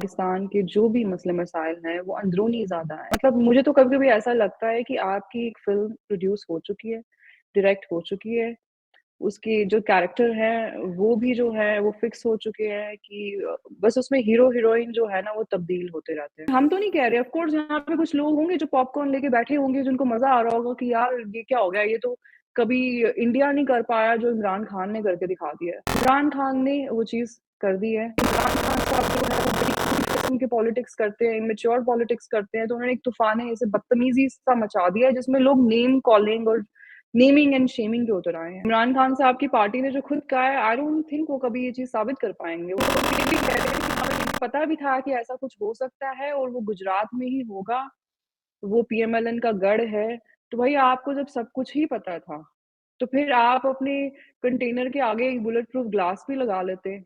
पाकिस्तान के जो भी मसले मसाइल हैं वो अंदरूनी ज़्यादा हैं। मतलब मुझे तो कभी-कभी ऐसा लगता है कि आपकी एक फ़िल्म प्रोड्यूस हो चुकी है, डायरेक्ट हो चुकी है, उसके जो कैरेक्टर हैं वो भी जो है वो फ़िक्स हो चुके हैं कि बस उसमें हीरो-हीरोइन जो है ना वो तब्दील होते रहते हैं। हम तो नहीं कह रहे, ऑफ़ कोर्स यहाँ पे कुछ लोग होंगे जो पॉपकॉर्न लेके बैठे होंगे, जिनको मज़ा आ रहा होगा कि यार ये क्या हो गया? ये तो कभी इंडिया नहीं कर पाया जो इमरान खान ने करके दिखा दिया है। इमरान खान ने वो चीज़ कर दी है। इमरान खान साहब जो है वो बड़ी किस्म के पॉलिटिक्स करते हैं, इमैच्योर पॉलिटिक्स करते हैं, तो उन्होंने एक तूफ़ान ऐसे बदतमीज़ी सा मचा दिया है जिसमें लोग नेम कॉलिंग और नेमिंग एंड शेमिंग के उतर आए हैं। इमरान खान साहब की पार्टी ने जो खुद कहा है, आई डोंट थिंक वो कभी ये चीज़ साबित कर पाएँगे। वो तो ये भी कह रहे हैं कि हमें पता भी था कि ऐसा कुछ हो सकता है और वो गुजरात में ही होगा, वो पीएमएलएन का गढ़ है। तो भई आपको जब सब कुछ ही पता था, तो फिर आप अपने कंटेनर के आगे एक बुलेट प्रूफ ग्लास भी लगा लेते।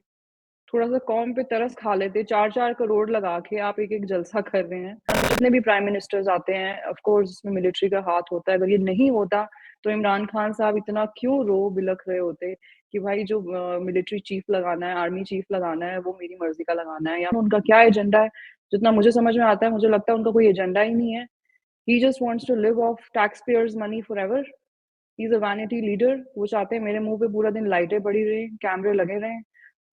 थोड़ा-सा कौम पे तरस खा लेते, 4-4 करोड़ लगा के आप एक-एक जलसा कर रहे हैं। जितने भी प्राइम मिनिस्टर्स आते हैं, ऑफ कोर्स उसमें मिलिट्री का हाथ होता है, अगर ये नहीं होता, तो इमरान खान साहब इतना क्यों रो-बिलख रहे होते कि भाई जो मिलिट्री चीफ लगाना है, आर्मी चीफ लगाना है, वो मेरी मर्ज़ी का लगाना है या उनका क्या एजेंडा है? जितना मुझे समझ में आता है, मुझे लगता है उनका कोई एजेंडा ही नहीं है। He just wants to live off taxpayers money forever. He is a vanity leader. वो चाहते हैं मेरे मुँह पे पूरा दिन लाइटें पड़ी रहें, कैमरे लगे रहें,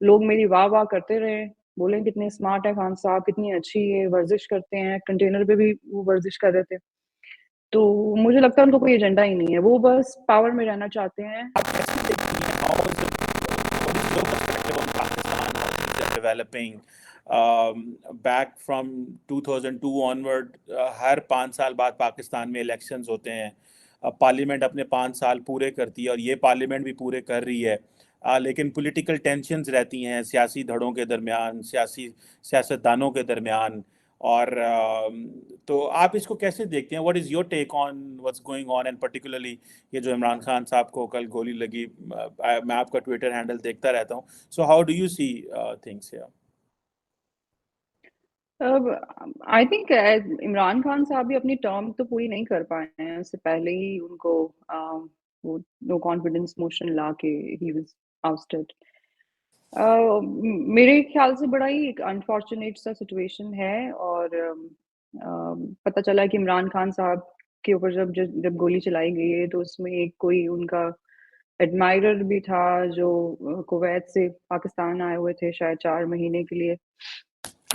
लोग मेरी वाह-वाह करते रहें, बोलें कितने स्मार्ट हैं खान साहब, कितनी अच्छी ये वर्ज़िश करते हैं, कंटेनर पे भी वो वर्ज़िश कर रहे थे। तो मुझे लगता है उनको कोई एजेंडा ही नहीं है, वो बस पावर में रहना चाहते हैं। आप कैसे देखती हैं how is what is your perspective on Pakistan, how things are developing back from 2002 onward? हर 5 साल बाद पाकिस्तान में इलेक्शंस होते हैं, पार्लियामेंट अपने 5 साल पूरे करती है और ये पार्लियामेंट भी पूरे कर रही है, लेकिन पॉलिटिकल टेंशन्स रहती हैं सियासी धड़ों के दरमियान, सियासतदानों के दरमियान। और तो आप इसको कैसे देखते हैं? What is your take on what's going on and particularly ये जो इमरान खान साहब को कल गोली लगी? मैं आपका ट्विटर हैंडल देखता रहता हूँ, सो how do you see things here? अब आई थिंक इमरान खान साहब भी अपनी टर्म तो पूरी नहीं कर पाए हैं, उससे पहले ही उनको वो नो कॉन्फिडेंस मोशन ला के ही वाज़ आउस्टेड। मेरे ख्याल से बड़ा ही एक अनफॉर्चुनेट सा सिचुएशन है और पता चला कि इमरान खान साहब के ऊपर जब गोली चलाई गई है तो उसमें एक कोई उनका एडमायरर भी था जो कुवैत से पाकिस्तान आए हुए थे शायद 4 महीने के लिए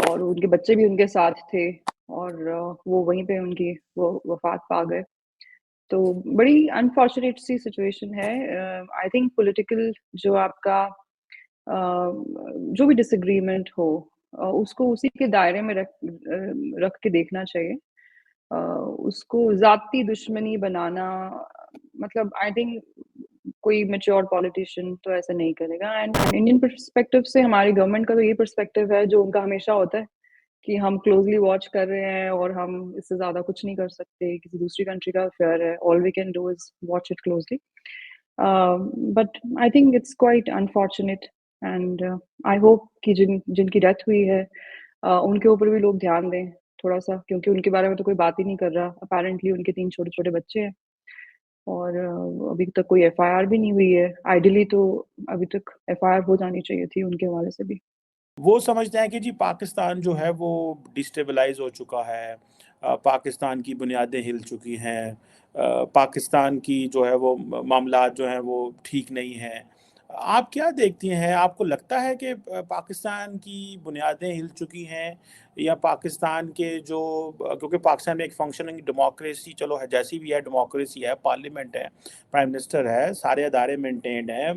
और उनके बच्चे भी उनके साथ थे और वो वहीं पे उनकी वो वफ़ात पा गए। तो बड़ी अनफॉर्चुनेट सी सिचुएशन है। आई थिंक पॉलिटिकल जो आपका जो भी डिसएग्रीमेंट हो उसको उसी के दायरे में रख के देखना चाहिए। अ, उसको ज़ाती दुश्मनी बनाना मतलब आई थिंक कोई मैच्योर पॉलिटिशियन तो ऐसा नहीं करेगा एंड इंडियन पर्सपेक्टिव से हमारी गवर्नमेंट का तो ये पर्सपेक्टिव है जो उनका हमेशा होता है कि हम क्लोज़ली वॉच कर रहे हैं और हम इससे ज़्यादा कुछ नहीं कर सकते, किसी दूसरी कंट्री का अफ़ेयर है, all we can do is watch it closely. But I think it's quite unfortunate and I hope कि जिनकी डेथ हुई है उनके ऊपर भी लोग ध्यान दें थोड़ा-सा क्योंकि उनके बारे में तो कोई बात ही नहीं कर रहा। अपैरेंटली उनके 3 छोटे-छोटे बच्चे हैं और अभी तक कोई एफआईआर भी नहीं हुई है। आइडियली तो अभी तक एफआईआर हो जानी चाहिए थी उनके हवाले से भी। वो समझते हैं कि जी पाकिस्तान जो है वो डिस्टेबलाइज़ हो चुका है, पाकिस्तान की बुनियादें हिल चुकी हैं, पाकिस्तान की जो है वो मामलात जो हैं वो ठीक नहीं हैं। आप क्या देखती हैं? आपको लगता है कि पाकिस्तान की बुनियादें हिल चुकी हैं या पाकिस्तान के जो क्योंकि पाकिस्तान में एक फंक्शनिंग डेमोक्रेसी चलो है, जैसी भी है डेमोक्रेसी है, पार्लियामेंट है, प्राइम मिनिस्टर है, सारे अदारे मेंटेन्ड हैं,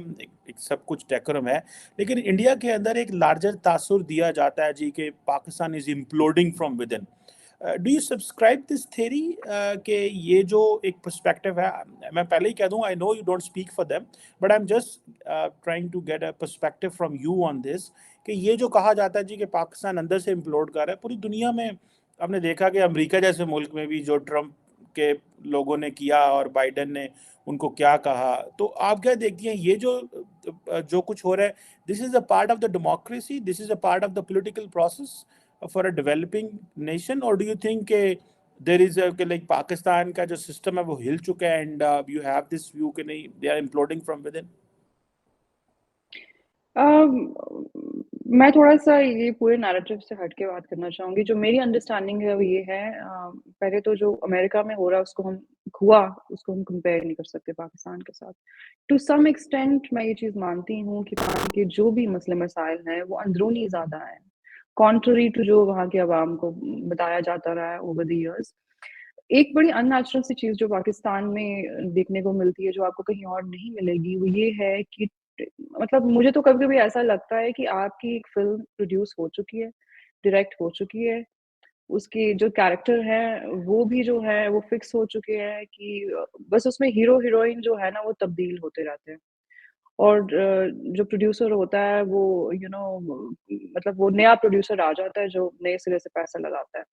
एक सब कुछ डेकोरम है। लेकिन इंडिया के अंदर एक लार्जर तासुर दिया जाता है जी कि Pakistan is imploding from with in. Do you subscribe this theory कि ये जो एक पर्सपेक्टिव है, मैं पहले ही कह दूं I know you don't speak for them, but I am just trying to get a perspective from you on this कि ये जो कहा जाता है जी कि पाकिस्तान अंदर से इम्प्लोड कर रहा है पूरी दुनिया में। आपने देखा कि अमेरिका जैसे मुल्क में भी जो ट्रम्प के लोगों ने किया और बाइडेन ने उनको क्या कहा, तो आप क्या देखती हैं ये जो जो कुछ हो रहा है, this is a part of the democracy, this is a part of the political process for a developing nation, और डू यू थिंक के देर इज लाइक पाकिस्तान का जो सिस्टम है वो हिल चुका है and you have this view कि नहीं they are imploding from within? Um, मैं थोड़ा-सा ये पूरे नैरेटिव से हट के बात करना चाहूँगी। जो मेरी अंडरस्टैंडिंग है वो ये है, पहले तो जो अमेरिका में हो रहा है उसको हम कंपेयर नहीं कर सकते पाकिस्तान के साथ। टू सम एक्सटेंट मैं ये चीज़ मानती हूँ कि पाकिस्तान के जो भी मसले-मसाइल हैं वो अंदरूनी ज़्यादा हैं, कॉन्ट्ररी टू जो वहाँ की अवाम को बताया जाता रहा है ओवर द ईयर्स। एक बड़ी अननेचुरल सी चीज़ जो पाकिस्तान में देखने को मिलती है, जो आपको कहीं और नहीं मिलेगी, वो ये है कि मतलब मुझे तो कभी-कभी ऐसा लगता है कि आपकी एक फ़िल्म प्रोड्यूस हो चुकी है, डायरेक्ट हो चुकी है, उसके जो कैरेक्टर हैं, वो भी जो है वो फ़िक्स हो चुके हैं कि बस उसमें हीरो-हीरोइन जो है ना, वो तब्दील होते रहते हैं। और जो प्रोड्यूसर होता है वो मतलब वो नया प्रोड्यूसर आ जाता है जो नए सिरे से पैसा लगाता है।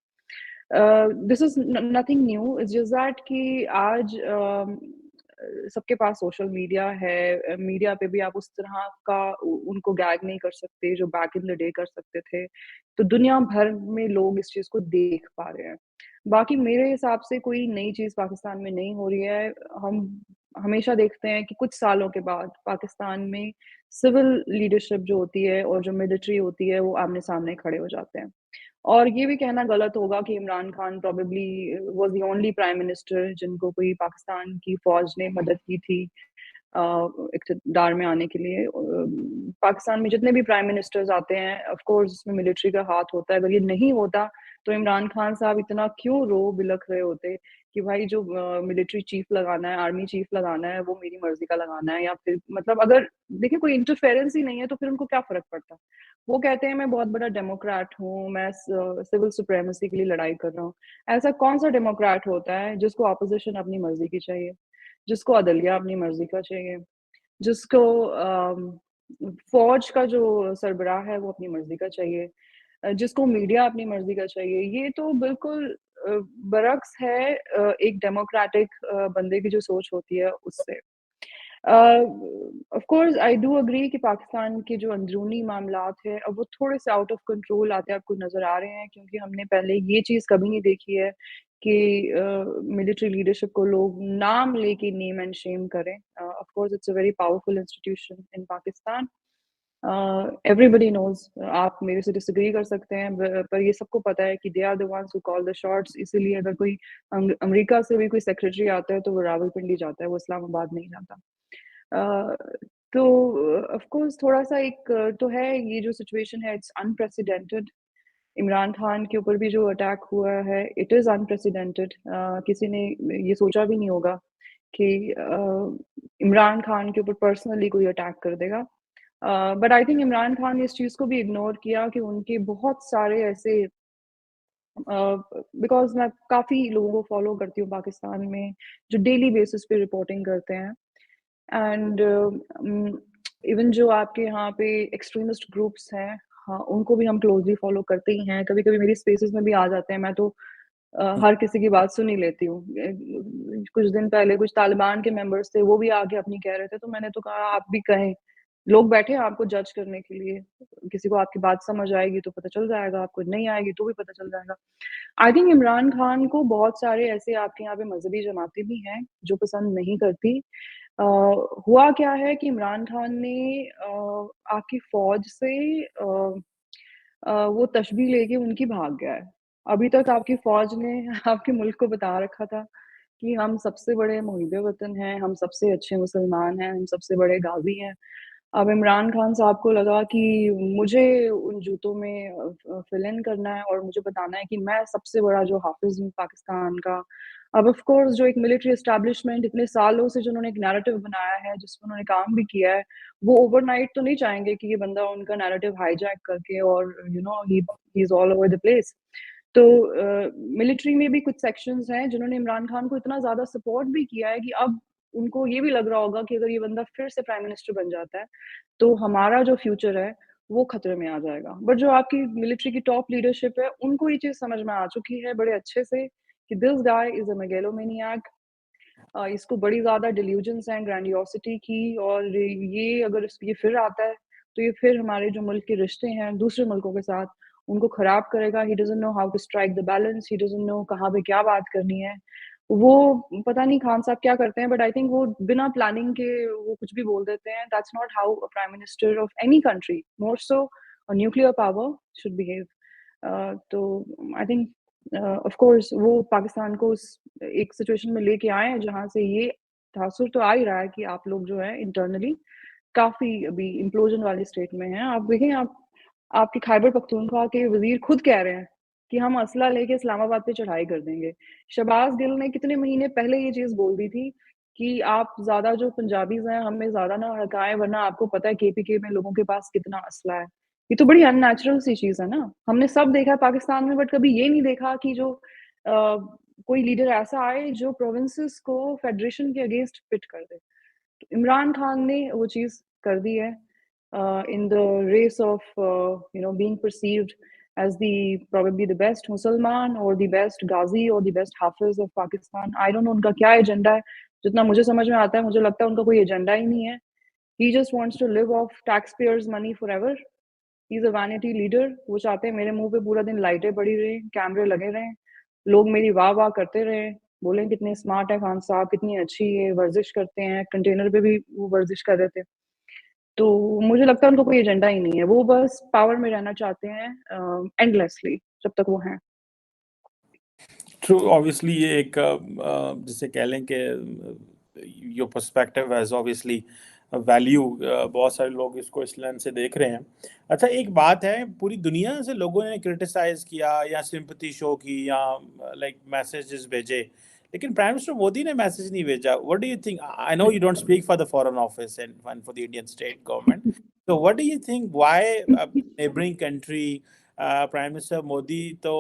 दिस इज़ न nothing new, it's just that कि आज सबके पास सोशल मीडिया है। मीडिया पे भी आप उस तरह का उनको गैग नहीं कर सकते जो बैक इन द डे कर सकते थे। तो दुनिया भर में लोग इस चीज़ को देख पा रहे हैं। बाकी मेरे हिसाब से कोई नई चीज़ पाकिस्तान में नहीं हो रही है। हम हमेशा देखते हैं कि कुछ सालों के बाद पाकिस्तान में सिविल लीडरशिप जो होती है और जो मिलिट्री होती है, वो आमने-सामने खड़े हो जाते हैं। और ये भी कहना गलत होगा कि Imran Khan probably was the only prime minister जिनको कोई पाकिस्तान की फ़ौज ने मदद की थी अ, इक़्तिदार में आने के लिए। पाकिस्तान में जितने भी प्राइम मिनिस्टर्स आते हैं, ऑफ़ कोर्स उसमें मिलिट्री का हाथ होता है। अगर ये नहीं होता, तो इमरान खान साहब इतना क्यों रो-बिलख रहे होते कि भाई जो मिलिट्री चीफ़ लगाना है, आर्मी चीफ़ लगाना है, वो मेरी मर्ज़ी का लगाना है, या फिर मतलब अगर देखिए कोई इंटरफेरेंस ही नहीं है, तो फिर उनको क्या फ़र्क पड़ता? वो कहते हैं मैं बहुत बड़ा डेमोक्रेट हूँ, मैं सिविल सुप्रीमेसी के लिए लड़ाई कर रहा हूँ। ऐसा कौन-सा डेमोक्रेट होता है जिसको ऑपोज़िशन अपनी मर्ज़ी की चाहिए? जिसको अदलिया अपनी मर्ज़ी का चाहिए, जिसको फ़ौज का जो सरबराह है वो अपनी मर्ज़ी का चाहिए, जिसको मीडिया अपनी मर्ज़ी का चाहिए। ये तो बिल्कुल बरअक्स है एक डेमोक्रेटिक बंदे की जो सोच होती है उससे। Of course I do agree कि पाकिस्तान के जो अंदरूनी मामलात हैं, अब वो थोड़े-से आउट ऑफ़ कंट्रोल आते आपको नज़र आ रहे हैं, क्योंकि हमने पहले ये चीज़ कभी नहीं देखी है कि मिलिट्री लीडरशिप को लोग नाम लेके नेम एंड शेम करें। Of course it's a very powerful institution in Pakistan. Everybody knows, आप मेरे से डिसएग्री कर सकते हैं, पर ये सबको पता है कि they are the ones who call the shots. इसीलिए अगर कोई अमेरिका से भी कोई सेक्रेटरी आता है, तो वो रावलपिंडी जाता है, वो इस्लामाबाद नहीं जाता। अ, तो ऑफ कोर्स थोड़ा-सा एक तो है, ये जो सिचुएशन है इट्स अनप्रेसिडेंटेड। इमरान खान के ऊपर भी जो अटैक हुआ है, इट इज़ अनप्रेसिडेंटेड। किसी ने ये सोचा भी नहीं होगा कि इमरान खान के ऊपर पर्सनली कोई अटैक कर देगा। But I think Imran Khan ने इस चीज़ को भी इग्नोर किया कि उनके बहुत सारे ऐसे बिकॉज़ मैं काफ़ी लोगों को फ़ॉलो करती हूँ पाकिस्तान में, जो डेली बेसिस पे रिपोर्टिंग करते हैं। एंड इवन जो आपके यहाँ पे एक्सट्रीमिस्ट ग्रुप्स हैं, हाँ, उनको भी हम क्लोज़ली फ़ॉलो करते ही हैं। कभी-कभी मेरी स्पेसेस में भी आ जाते हैं, मैं तो हर किसी की बात सुन ही लेती हूँ। कुछ दिन पहले कुछ तालिबान के मेंबर्स थे, वो भी आके अपनी कह रहे थे, तो मैंने तो कहा आप भी कहें। लोग बैठे हैं आपको जज करने के लिए। किसी को आपकी बात समझ आएगी तो पता चल जाएगा, आपको नहीं आएगी तो भी पता चल जाएगा। आई थिंक इमरान खान को बहुत सारे ऐसे आपके यहाँ पे मज़हबी जमातें भी हैं, जो पसंद नहीं करती। अ, हुआ क्या है कि इमरान खान ने आपकी फ़ौज से वो तशबीह लेके उनकी भाग गया है। अभी तक आपकी फ़ौज ने आपके मुल्क को बता रखा था कि हम सबसे बड़े मुहिब वतन हैं, हम सबसे अच्छे मुसलमान हैं, हम सबसे बड़े गाज़ी हैं। अब इमरान खान साहब को लगा कि मुझे उन जूतों में फिल इन करना है और मुझे बताना है कि मैं सबसे बड़ा जो हाफ़िज़ हूँ पाकिस्तान का। अब ऑफ़ कोर्स जो एक मिलिट्री एस्टेब्लिशमेंट इतने सालों से जिन्होंने एक नैरेटिव बनाया है, जिसमें उन्होंने काम भी किया है, वो ओवरनाइट तो नहीं चाहेंगे कि ये बंदा उनका नैरेटिव हाइजैक करके और he is all over the place. तो मिलिट्री में भी कुछ सेक्शंस हैं जिन्होंने इमरान खान को इतना ज़्यादा सपोर्ट भी किया है कि अब उनको ये भी लग रहा होगा कि अगर ये बंदा फिर से प्राइम मिनिस्टर बन जाता है, तो हमारा जो फ्यूचर है, वो खतरे में आ जाएगा। बट जो आपकी मिलिट्री की टॉप लीडरशिप है, उनको ये चीज़ समझ में आ चुकी है बड़े अच्छे से कि दिस गाय इज़ अ मेगालोमैनियाक। इसको बड़ी ज़्यादा डिल्यूजन्स हैं ग्रैंडियोसिटी की, और ये अगर ये फिर आता है, तो ये फिर हमारे जो मुल्क के रिश्ते हैं दूसरे मुल्कों के साथ, उनको ख़राब करेगा। He doesn't know how to strike the balance, he doesn't know कहाँ पे क्या बात करनी है। वो पता नहीं खान साहब क्या करते हैं, बट आई थिंक वो बिना प्लानिंग के वो कुछ भी बोल देते हैं। That's not how a prime minister of any country, more so nuclear power should behave. तो आई थिंक ऑफ कोर्स वो पाकिस्तान को उस एक सिचुएशन में लेके आए हैं जहाँ से ये तासुर तो आ ही रहा है कि आप लोग जो है इंटरनली काफी अभी इम्प्लोजन वाली स्टेट में हैं। आप देखें, आप आपके खैबर पख्तूनख्वा के वजीर खुद कह रहे हैं कि हम असला लेके इस्लामाबाद पे चढ़ाई कर देंगे। शहबाज गिल ने कितने महीने पहले ये चीज बोल दी थी कि आप ज्यादा जो पंजाबीज हैं हमें ज्यादा ना हड़काएं, वरना आपको पता है केपीके में लोगों के पास कितना असला है। ये तो बड़ी अननेचुरल सी चीज है ना। हमने सब देखा है पाकिस्तान में, बट कभी ये नहीं देखा कि जो कोई लीडर ऐसा आए जो प्रोविंसेस को फेडरेशन के अगेंस्ट पिट कर दे। तो इमरान खान ने वो चीज कर दी है in the race of being perceived as the probably the best मुसलमान और the best गाजी और the best Hafiz of Pakistan. I don't know उनका क्या एजेंडा है। जितना मुझे समझ में आता है, मुझे लगता है उनका कोई एजेंडा ही नहीं है। He just wants to live off taxpayers money forever. He is a vanity leader. वो चाहते हैं मेरे मुंह पे पूरा दिन लाइटें पड़ी रहे, कैमरे लगे रहे, लोग मेरी वाह वाह करते रहे, बोले कितने स्मार्ट है खान साहब, कितनी अच्छी है, वर्जिश करते हैं। कंटेनर पे भी वो वर्जिश कर रहे थे। तो मुझे लगता है उनको कोई एजेंडा ही नहीं है। वो बस पावर में रहना चाहते हैं एंडलेसली जब तक वो हैं। ट्रू, ऑब्वियसली ये एक जिसे कह लें कि your perspective has obviously value, बहुत सारे लोग इसको इस लेंस से देख रहे हैं। अच्छा, एक बात है, पूरी दुनिया से लोगों ने क्रिटिसाइज किया या सिंपैथी शो की या लाइक मैसेजेस भेजे, लेकिन प्राइम मिनिस्टर मोदी ने मैसेज नहीं भेजा। What do you think? I know you don't speak for the foreign office and for the Indian state government, so what do you think, why a neighboring country, prime minister Modi तो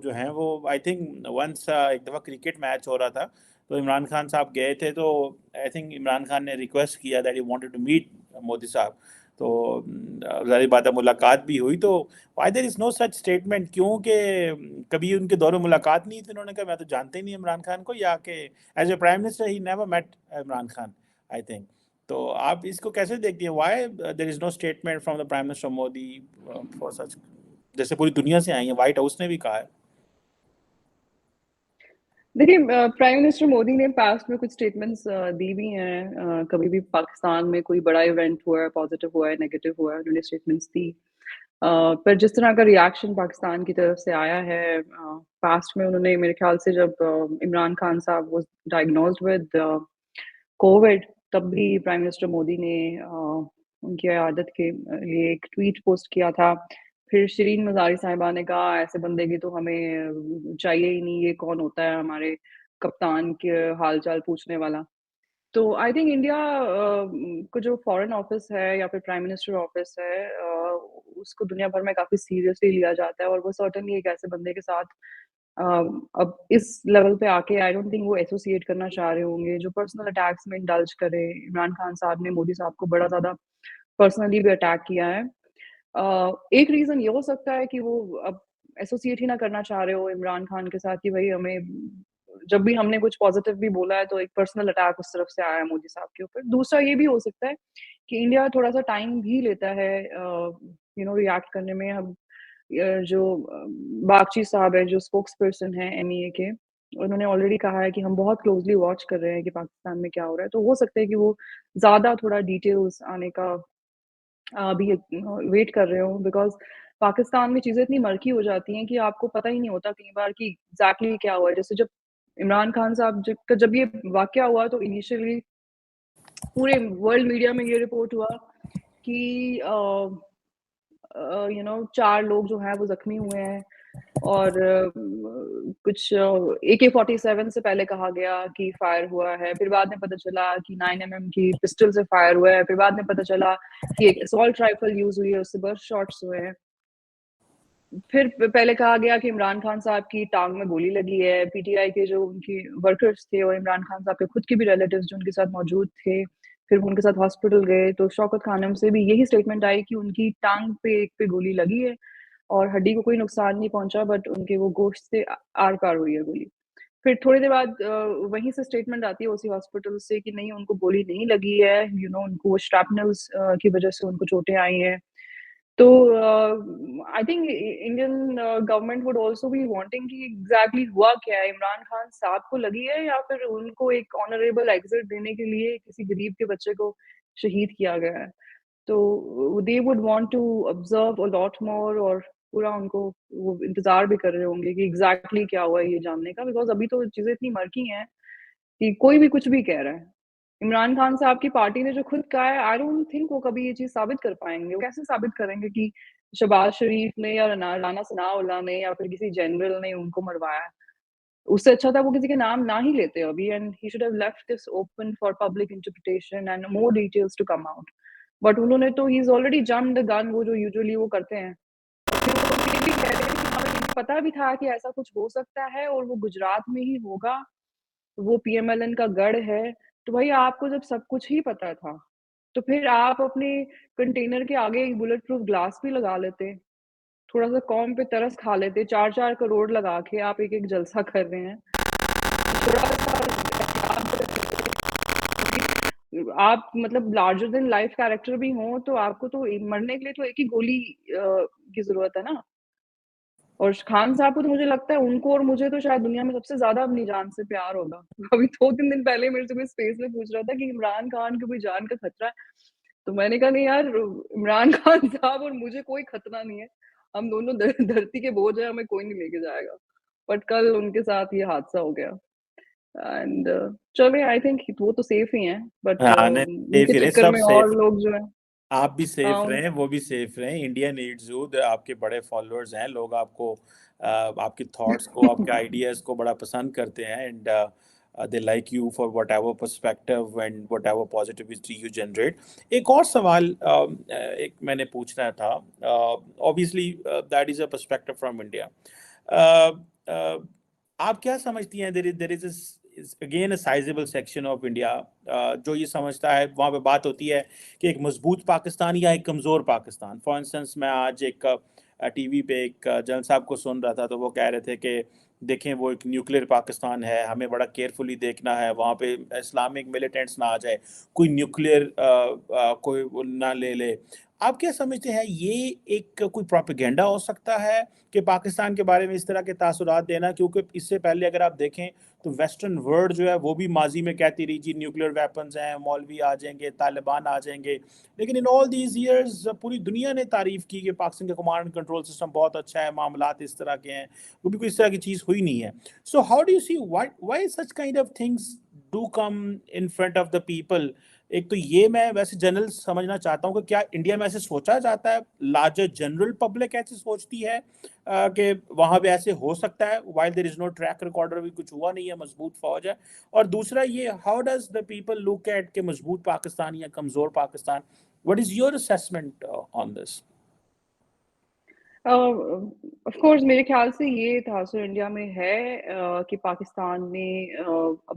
जो हैं वो I think once एक दफ़ा cricket match हो रहा था तो इमरान खान साहब गए थे, तो आई थिंक इमरान खान ने रिक्वेस्ट किया that he wanted to meet Modi sahab. तो ज़ाहिर बात है मुलाकात भी हुई। तो why there is no such statement? क्योंकि कभी उनके दौर में मुलाकात नहीं थी, उन्होंने कहा मैं तो जानते ही नहीं इमरान खान को, या कि as a prime minister he never met Imran Khan, I think. तो आप इसको कैसे देखती हैं? Why there is no statement from the prime minister Modi for such, जैसे पूरी दुनिया से आई है, व्हाइट हाउस ने भी कहा है। देखिए, प्राइम मिनिस्टर मोदी ने पास्ट में कुछ स्टेटमेंट्स दी भी हैं। कभी भी पाकिस्तान में कोई बड़ा इवेंट हुआ है, पॉजिटिव हुआ है, नेगेटिव हुआ है, उन्होंने स्टेटमेंट्स दी। पर जिस तरह का रिएक्शन पाकिस्तान की तरफ से आया है पास्ट में, उन्होंने मेरे ख्याल से जब इमरान खान साहब वाज डायग्नोज्ड विद कोविड, तब भी प्राइम मिनिस्टर मोदी ने उनकी आदत के लिए एक ट्वीट पोस्ट किया था। फिर शिरीन मज़ारी साहिबा ने कहा ऐसे बंदे की तो हमें चाहिए ही नहीं, ये कौन होता है हमारे कप्तान के हाल चाल पूछने वाला। तो आई थिंक इंडिया को जो फॉरेन ऑफिस है या फिर प्राइम मिनिस्टर ऑफिस है, उसको दुनिया भर में काफ़ी सीरियसली लिया जाता है। और वो सर्टेनली एक ऐसे बंदे के साथ अब इस लेवल पे आके आई डोंट थिंक वो एसोसिएट करना चाह रहे होंगे जो पर्सनल अटैक्स में इंडल्ज करे। इमरान खान साहब ने मोदी साहब को बड़ा ज़्यादा पर्सनली भी अटैक किया है। एक रीज़न ये हो सकता है कि वो अब एसोसिएट ही ना करना चाह रहे हो इमरान खान के साथ कि भाई हमें जब भी हमने कुछ पॉजिटिव भी बोला है तो एक पर्सनल अटैक उस तरफ से आया है मोदी साहब के ऊपर। दूसरा ये भी हो सकता है कि इंडिया थोड़ा-सा टाइम भी लेता है रिएक्ट करने में। हम जो बागची साहब है, जो स्पोक्स पर्सन है एमईए के, उन्होंने ऑलरेडी कहा है कि हम बहुत क्लोज़ली वॉच कर रहे हैं कि पाकिस्तान में क्या हो रहा है। तो हो सकता है कि वो ज़्यादा थोड़ा डिटेल्स आने का अभी वेट कर रहे हो, बिकॉज़ पाकिस्तान में चीज़ें इतनी मर्की हो जाती हैं कि आपको पता ही नहीं होता कई बार कि एग्ज़ैक्टली क्या हुआ है। जैसे जब इमरान खान साहब जब ये वाक़या हुआ तो इनिशियली पूरे वर्ल्ड मीडिया में ये रिपोर्ट हुआ कि 4 लोग जो हैं वो ज़ख्मी हुए हैं। और कुछ AK-47 से पहले कहा गया कि फायर हुआ है, फिर बाद में पता चला कि 9mm की पिस्टल से फायर हुआ है, फिर बाद में पता चला कि एक असॉल्ट राइफल यूज़ हुई है, उससे बर्स्ट शॉट्स हुए हैं। फिर पहले कहा गया कि इमरान खान साहब की टांग में गोली लगी है। पीटीआई के जो उनके वर्कर्स थे और इमरान खान साहब के खुद के भी रिलेटिव्स जो उनके साथ मौजूद थे, फिर वो उनके साथ हॉस्पिटल गए तो शौकत खानम से भी यही स्टेटमेंट आई कि उनकी टांग पे एक पे गोली लगी है और हड्डी को कोई नुकसान नहीं पहुंचा, बट उनके वो गोश्त से आर पार हुई है गोली। फिर थोड़ी देर बाद वहीं से स्टेटमेंट आती है उसी हॉस्पिटल से कि नहीं, उनको गोली नहीं लगी है, उनको स्ट्रैपनल्स की वजह से उनको चोटें आई हैं। तो I think Indian government would also be wanting कि एग्जैक्टली हुआ क्या है, इमरान खान साहब को लगी है या फिर उनको एक ऑनरेबल एग्जिट देने के लिए किसी गरीब के बच्चे को शहीद किया गया है। तो they would want to observe a lot more, और पूरा उनको वो इंतज़ार भी कर रहे होंगे कि एग्ज़ैक्टली क्या हुआ है ये जानने का, बिकॉज़ अभी तो चीज़ें इतनी मर्की हैं कि कोई भी कुछ भी कह रहा है। इमरान खान साहब की पार्टी ने जो खुद कहा है, आई डोंट थिंक वो कभी ये चीज़ साबित कर पाएँगे। वो कैसे साबित करेंगे कि शहबाज़ शरीफ ने या राना सनाउल्लाह ने या फिर किसी जनरल ने उनको मरवाया है? उससे अच्छा था वो किसी के नाम ना ही लेते अभी, and he should have left this open for public interpretation and more details to come out. But उन्होंने तो he is already jumped the gun, वो जो यूजुअली वो करते हैं। फिर वो ये भी कह रहे हैं कि हमें पता भी था कि ऐसा कुछ हो सकता है और वो गुजरात में ही होगा, वो पीएमएलएन का गढ़ है। तो भई आपको जब सब कुछ ही पता था, तो फिर आप अपने कंटेनर के आगे एक बुलेट प्रूफ ग्लास भी लगा लेते। थोड़ा-सा कौम पे तरस खा लेते, 4-4 करोड़ लगा के आप एक-एक जलसा कर रहे हैं। थोड़ा-सा एहतियात बरतें, क्योंकि आप मतलब लार्जर देन लाइफ कैरेक्टर भी हों, तो आपको तो मरने के लिए तो एक ही गोली की ज़रूरत है ना। और खान साहब को तो मुझे लगता है उनको और मुझे तो शायद दुनिया में सबसे ज़्यादा अपनी जान से प्यार होगा। अभी 2-3 दिन पहले मेरे से कोई स्पेस में पूछ रहा था कि इमरान खान की कोई जान का खतरा है? तो मैंने कहा नहीं यार, इमरान खान साहब और मुझे कोई खतरा नहीं है। हम दोनों धरती के बोझ हैं, हमें कोई नहीं लेके जाएगा। बट कल उनके साथ ये हादसा हो गया एंड चलिए, आई थिंक वो तो सेफ ही हैं, बट हाँ, नहीं सेफ उनके ही रहे, चक्कर सब में और सेफ। लोग जो हैं। आप भी सेफ हाँ, रहें, वो भी सेफ रहें। India needs you. आपके बड़े फॉलोअर्स हैं, लोग आपको आपके थॉट्स को, आपके आइडियाज़ को बड़ा पसंद करते हैं, and they like you for whatever perspective and whatever positivity you generate. एक और सवाल एक मैंने पूछना था। Obviously that is a perspective from India. आप क्या समझती हैं, there is again a sizable section of India जो ये समझता है, वहाँ पे बात होती है कि एक मजबूत पाकिस्तान या एक कमज़ोर पाकिस्तान। फॉर इंस्टेंस मैं आज एक टीवी पे एक जनरल साहब को सुन रहा था, तो वो कह रहे थे कि देखें वो एक न्यूक्लियर पाकिस्तान है, हमें बड़ा केयरफुली देखना है, वहाँ पे इस्लामिक मिलिटेंट्स ना आ जाए, कोई न्यूक्लियर कोई वो ना ले ले। आप क्या समझते हैं, ये एक कोई प्रोपेगेंडा हो सकता है कि पाकिस्तान के बारे में इस तरह के तासुरात देना? क्योंकि इससे पहले अगर आप देखें तो वेस्टर्न वर्ल्ड जो है वो भी माजी में कहती रही जी न्यूक्लियर वेपन्स हैं, मौलवी आ जाएंगे, तालिबान आ जाएंगे। लेकिन इन ऑल दीज इयर्स पूरी दुनिया ने तारीफ की कि पाकिस्तान का कमांड एंड कंट्रोल सिस्टम बहुत अच्छा है, मामलात इस तरह के हैं, वो भी कोई इस तरह की चीज़ हुई नहीं है। So how do you see why such kind of things do come in front of the people? एक तो ये मैं वैसे जनरल समझना चाहता हूँ कि क्या इंडिया में ऐसे सोचा जाता है, लार्जर जनरल पब्लिक ऐसे सोचती है कि वहाँ पे ऐसे हो सकता है, while there is no track record, भी कुछ हुआ नहीं है, मजबूत फौज है। और दूसरा ये, how does the people look at के मजबूत पाकिस्तान या कमजोर Pakistan? What is your assessment on this? Of course मेरे ख्याल से ये तासुर इंडिया में है कि पाकिस्तान में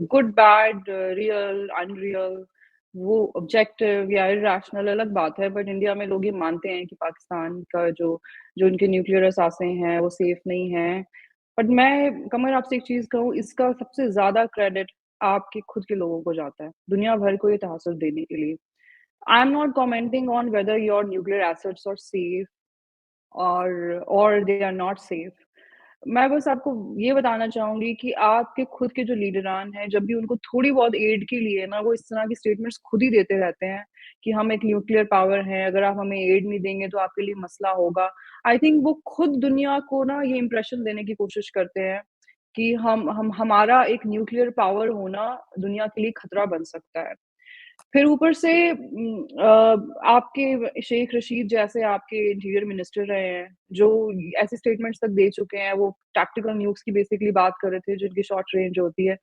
गुड बैड रियल अनरियल, वो ऑब्जेक्टिव या इरेशनल अलग बात है, बट इंडिया में लोग ये मानते हैं कि पाकिस्तान का जो जो उनके न्यूक्लियर असासे हैं वो सेफ नहीं है। बट मैं कमर आपसे एक चीज कहूँ, इसका सबसे ज्यादा क्रेडिट आपके खुद के लोगों को जाता है दुनिया भर को ये तासुर देने के लिए। I am not commenting on whether your nuclear assets are safe और दे आर नॉट सेफ। मैं बस आपको ये बताना चाहूँगी कि आपके खुद के जो लीडरान हैं, जब भी उनको थोड़ी बहुत एड के लिए ना, वो इस तरह की स्टेटमेंट्स खुद ही देते रहते हैं कि हम एक न्यूक्लियर पावर हैं, अगर आप हमें एड नहीं देंगे तो आपके लिए मसला होगा। आई थिंक वो खुद दुनिया को ना ये इंप्रेशन देने की कोशिश करते हैं कि हम हमारा एक न्यूक्लियर पावर होना दुनिया के लिए खतरा बन सकता है। फिर ऊपर से आपके शेख रशीद जैसे आपके इंटीरियर मिनिस्टर रहे हैं, जो ऐसे स्टेटमेंट्स तक दे चुके हैं, वो टैक्टिकल न्यूक्स की बेसिकली बात कर रहे थे, जिनकी शॉर्ट रेंज होती है।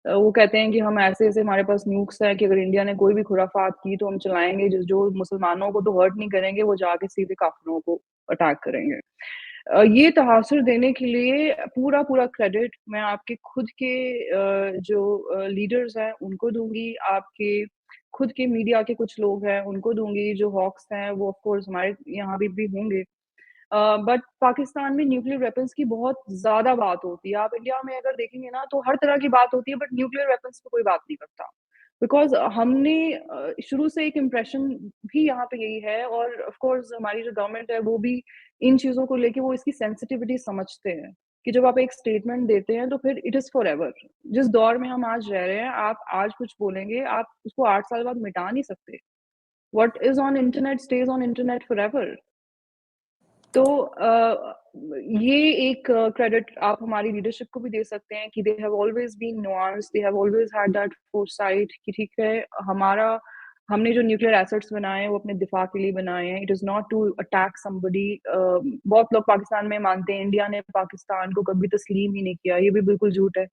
वो कहते हैं कि हम ऐसे-ऐसे हमारे पास न्यूक्स हैं कि अगर इंडिया ने कोई भी खुराफात की तो हम चलाएँगे, जो मुसलमानों को तो हर्ट नहीं करेंगे, वो जाके सीधे काफ़िरों को अटैक करेंगे। ये तहासुर देने के लिए पूरा-पूरा क्रेडिट मैं आपके खुद के जो लीडर्स हैं, उनको दूँगी, आपके खुद के मीडिया के कुछ लोग हैं, उनको दूँगी, जो हॉक्स हैं, वो ऑफ कोर्स हमारे यहाँ भी होंगे। बट पाकिस्तान में न्यूक्लियर वेपन्स की बहुत ज़्यादा बात होती है। आप इंडिया में अगर देखेंगे ना, तो हर तरह की बात होती है, बट न्यूक्लियर वेपन्स पे कोई बात नहीं करता। बिकॉज़ हमने शुरू से एक इम्प्रेशन भी यहाँ पे यही है, और ऑफ कोर्स हमारी जो गवर्नमेंट है, वो भी इन चीज़ों को लेके वो इसकी सेंसिटिविटी समझते हैं, कि जब आप एक स्टेटमेंट देते हैं, तो फिर इट इज़ फॉरएवर। जिस दौर में हम आज रह रहे हैं, आप आज कुछ बोलेंगे, आप उसको 8 साल बाद मिटा नहीं सकते। What is on internet stage on internet forever. तो ये एक क्रेडिट आप हमारी लीडरशिप को भी दे सकते हैं कि they have always been nuanced, they have always had that foresight कि ठीक है, हमारा हमने जो न्यूक्लियर एसेट्स बनाए हैं, वो अपने दिफा के लिए बनाए हैं। It is not to attack somebody. बहुत लोग पाकिस्तान में मानते हैं, इंडिया ने पाकिस्तान को कभी तस्लीम ही नहीं किया, ये भी बिल्कुल झूठ है।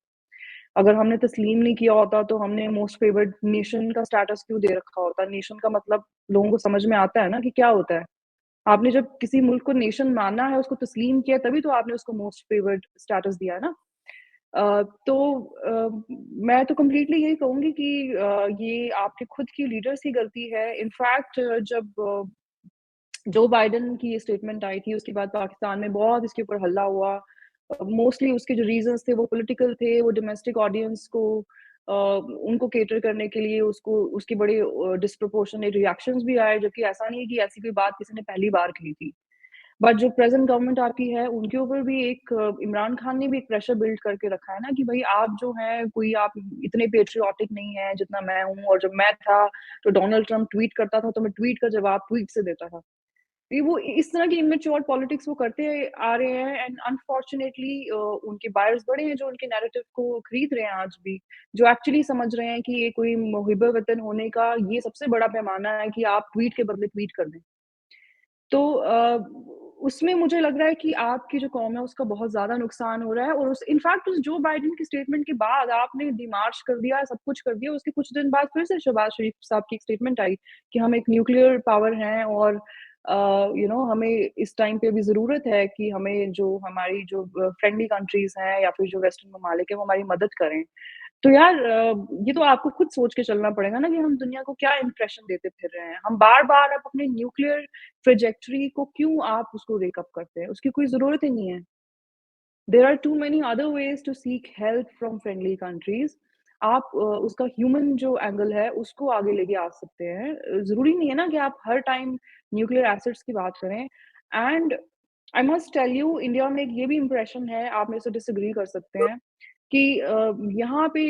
अगर हमने तस्लीम नहीं किया होता, तो हमने मोस्ट फेवर्ड नेशन का स्टेटस क्यों दे रखा होता? नेशन का मतलब लोगों को समझ में आता है ना कि क्या होता है। आपने जब किसी मुल्क को नेशन माना है, उसको तस्लीम किया, तभी तो आपने उसको मोस्ट फेवर्ड स्टेटस दिया है ना। तो मैं तो कंप्लीटली यही कहूँगी कि ये आपके खुद की लीडर्स की गलती है। इनफैक्ट जब जो बाइडेन की ये स्टेटमेंट आई थी, उसके बाद पाकिस्तान में बहुत इसके ऊपर हल्ला हुआ। मोस्टली उसके जो रीज़न्स थे वो पॉलिटिकल थे, वो डोमेस्टिक ऑडियंस को उनको कैटर करने के लिए उसको उसके बड़े डिस्प्रोपोर्शनेट रिएक्शंस भी आए, जबकि ऐसा नहीं है कि ऐसी कोई बात किसी ने पहली बार कही थी। बट जो प्रेज़ेंट गवर्नमेंट आपकी है, उनके ऊपर भी एक इमरान खान ने भी एक प्रेशर बिल्ड करके रखा है ना कि भई आप जो हैं, कोई आप इतने पैट्रियोटिक नहीं हैं जितना मैं हूँ, और जब मैं था, तो डोनाल्ड ट्रम्प ट्वीट करता था, तो मैं ट्वीट का जवाब ट्वीट से देता था। ये वो इस तरह की इमैच्योर पॉलिटिक्स वो करते आ रहे हैं, एंड अनफॉर्चुनेटली उनके बायर्स बड़े हैं जो उनके नैरेटिव को खरीद रहे हैं आज भी, जो एक्चुअली समझ रहे हैं कि ये कोई मुहिब वतन होने का ये सबसे बड़ा पैमाना है कि आप ट्वीट के बदले ट्वीट कर दें। तो उसमें मुझे लग रहा है कि आपकी जो कौम है उसका बहुत ज़्यादा नुकसान हो रहा है, और उस इनफैक्ट उस जो बाइडेन की स्टेटमेंट के बाद आपने डिमार्च कर दिया, सब कुछ कर दिया, उसके कुछ दिन बाद फिर से शहबाज शरीफ साहब की एक स्टेटमेंट आई कि हम एक न्यूक्लियर पावर हैं, और हमें इस टाइम पे भी ज़रूरत है कि हमें जो हमारी जो फ्रेंडली कंट्रीज़ हैं या फिर जो वेस्टर्न ममालिक हैं, वो हमारी मदद करें। तो यार ये तो आपको खुद सोच के चलना पड़ेगा ना कि हम दुनिया को क्या इंप्रेशन देते फिर रहे हैं। हम बार-बार अब अपने न्यूक्लियर ट्रैजेक्टरी को क्यों आप उसको रेकअप करते हैं? उसकी कोई ज़रूरत ही नहीं है। There are too many other ways to seek help from friendly countries. आप उसका ह्यूमन जो एंगल है, उसको आगे लेके आ सकते हैं। ज़रूरी नहीं है ना कि आप हर टाइम न्यूक्लियर एसेट्स की बात करें। And I must tell you, India में एक ये भी इंप्रेशन है, आप मेरे से डिसएग्री कर सकते हैं, कि यहाँ पे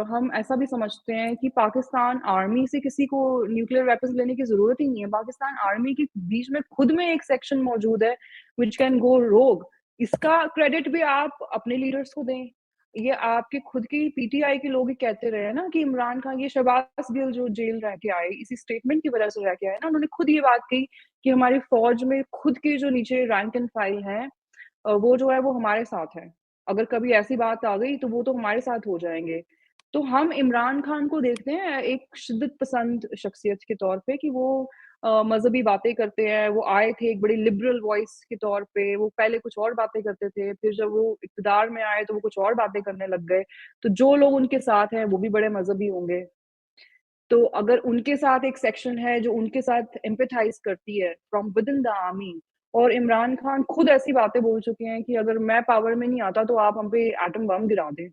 हम ऐसा भी समझते हैं कि पाकिस्तान आर्मी से किसी को न्यूक्लियर वेपन्स लेने की ज़रूरत ही नहीं है। पाकिस्तान आर्मी के बीच में खुद में एक सेक्शन मौजूद है व्हिच कैन गो रोग। इसका क्रेडिट भी आप अपने लीडर्स को दें। ये आपके खुद के पीटीआई के लोग ही कहते रहे हैं ना कि इमरान खान, ये शहबाज गिल जो जेल रह के आए, इसी स्टेटमेंट की वजह से रह के आए ना, उन्होंने खुद ये बात कही कि हमारी फ़ौज में खुद के जो नीचे रैंक एंड फाइल हैं, वो जो है वो हमारे साथ है। अगर कभी ऐसी बात आ गई तो वो तो हमारे साथ हो जाएँगे। तो हम इमरान खान को देखते हैं एक शिद्दत पसंद शख्सियत के तौर पे कि वो मज़हबी बातें करते हैं। वो आए थे एक बड़ी लिबरल वॉइस के तौर पे, वो पहले कुछ और बातें करते थे, फिर जब वो इक़्तिदार में आए तो वो कुछ और बातें करने लग गए। तो जो लोग उनके साथ हैं वो भी बड़े मज़हबी होंगे। तो अगर उनके साथ एक सेक्शन है जो उनके साथ एम्पैथाइज़ करती है फ्रॉम विदिन द आर्मी, और इमरान खान खुद ऐसी बातें बोल चुके हैं कि अगर मैं पावर में नहीं आता तो आप हम पे एटम बम गिरा दें।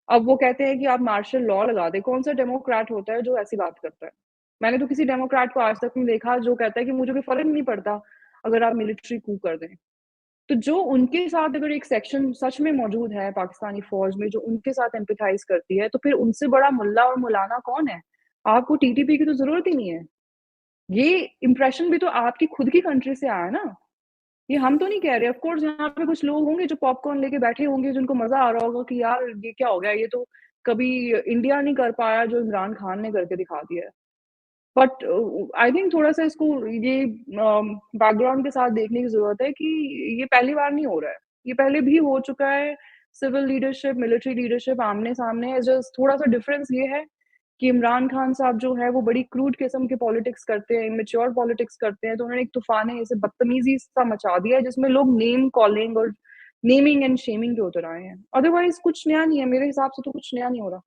अब वो कहते हैं कि आप मार्शल लॉ लगा दें। कौन-सा डेमोक्रेट होता है जो ऐसी बात करता है? मैंने तो किसी डेमोक्रेट को आज तक नहीं देखा जो कहता है कि मुझे कोई फ़र्क नहीं पड़ता अगर आप मिलिट्री कू कर दें। तो जो उनके साथ अगर एक सेक्शन सच में मौजूद है पाकिस्तानी फ़ौज में जो उनके साथ एम्पैथाइज़ करती है, तो फिर उनसे बड़ा मुल्ला और मौलाना कौन है? आपको टीटीपी की तो ज़रूरत ही नहीं है। ये इंप्रेशन भी तो आपकी खुद की कंट्री से आया ना। ये हम तो नहीं कह रहे। ऑफ़ कोर्स यहाँ पे कुछ लोग होंगे जो पॉपकॉर्न लेके बैठे होंगे, जिनको मज़ा आ रहा होगा कि यार ये क्या हो गया? ये तो कभी इंडिया नहीं कर पाया जो इमरान खान ने करके दिखा दिया है। बट आई थिंक थोड़ा-सा इसको ये बैकग्राउंड के साथ देखने की ज़रूरत है कि ये पहली बार नहीं हो रहा है। ये पहले भी हो चुका है। सिविल लीडरशिप, मिलिट्री लीडरशिप आमने-सामने है। जस्ट थोड़ा-सा डिफरेंस ये है कि इमरान खान साहब जो है वो बड़ी क्रूड किस्म के पॉलिटिक्स करते हैं, इमैच्योर पॉलिटिक्स करते हैं, तो उन्होंने एक तूफ़ान ऐसे बदतमीज़ी सा मचा दिया है जिसमें लोग नेम कॉलिंग और नेमिंग एंड शेमिंग पे उतर आए हैं। अदरवाइज़ कुछ नया नहीं है, मेरे हिसाब से तो कुछ नया नहीं हो रहा।